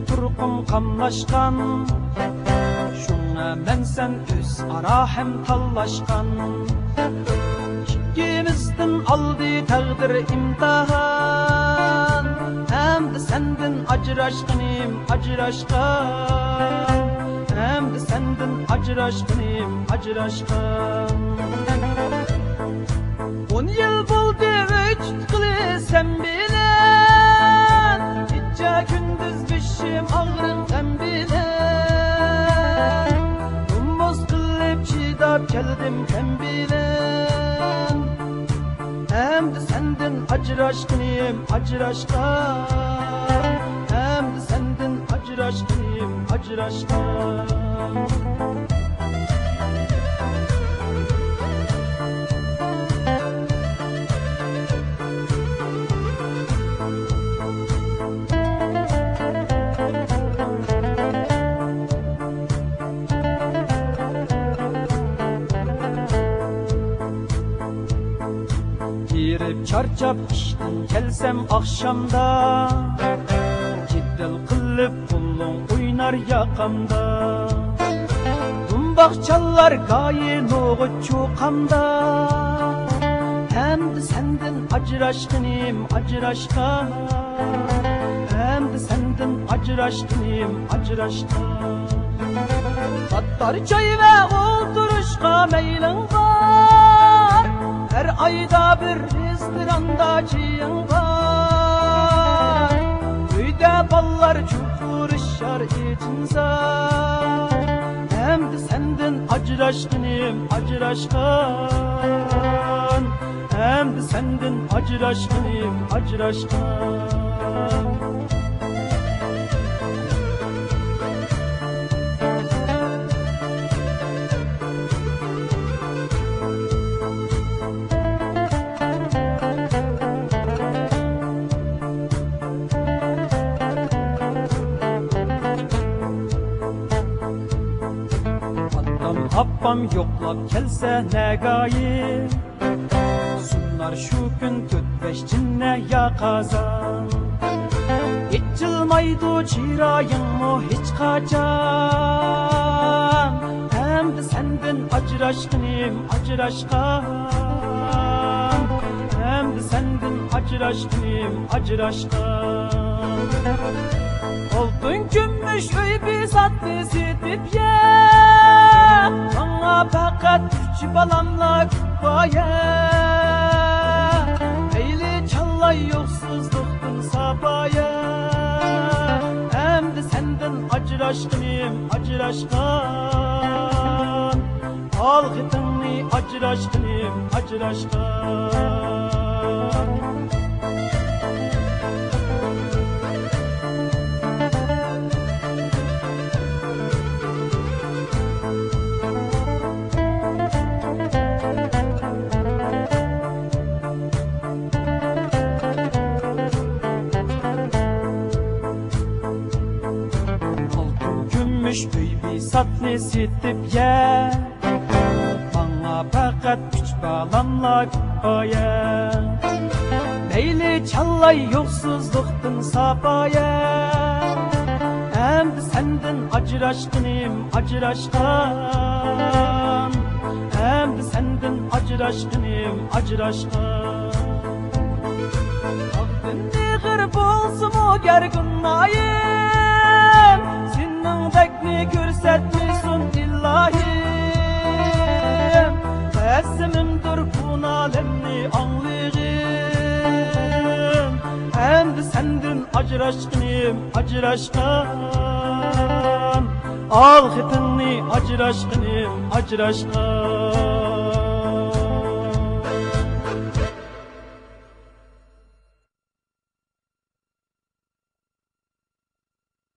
turqum qamlaşqan, şuna men sen öz ara hem tallaşqan. İkimizden aldı taqdir imtihan, hemdi senden ajraşqanim ajraşqan, hemdi senden ajraşqanim ajraşqan. 10 yıl buldu öçtkili sen bilen, gece gündüz bişim ağrın sen bilen. Dumboz kılıp çiğdap geldim sen bilen, hemdi senden ajraşqanim ajraşqan, hemdi senden ajraşqanim ajraşqan. Girip çarçap işten gelsem akşamda, ciddel kılıp kullun oynar yakamda. Dumbak çalar gayi noğut çoğamda, hemdi senden ajraşqanim ajraşqan, hemdi senden ajraşqanim ajraşqan. Tattar çay ve oturuşqa meylin var, her ayda bir restoranda çiyin var. Köyde ballar çukuruşar içinzar, hemdi senden ajraşqanim ajraşqan, hemdi senden ajraşqanim ajraşqan. Habbam yoklap kelse ne gayip, sunlar şu gün 4-5 cinne yakazan. Hiç yılmaydı çirayın mı hiç kaçan, hemdi senden ajraşqanim ajraşqan, hemdi senden ajraşqanim ajraşqan. Oltun gümüş öy bir sattı sitip ye, bana fakat 3 balamla kufaya. Meyli çallay yoksuzluktan sabaya, hemdi senden ajraşqanim ajraşqan, al gıtını ajraşqanim ajraşqan. Büybi satni sitip ye, bana fakat 3 balamla kufaya. Meyli çallay yoksuzluktan sabaya, hemdi senden ajraşqanim ajraşqan, hemdi senden ajraşqanim ajraşqan. Aqdın nigir bolsun o gergunayim, tekni görsetmiyorsun illahim. Esimimdir kun alemni anlayım, hemdi senden ajraşqanim ajraşqan, al gıtını ajraşqanim ajraşqan.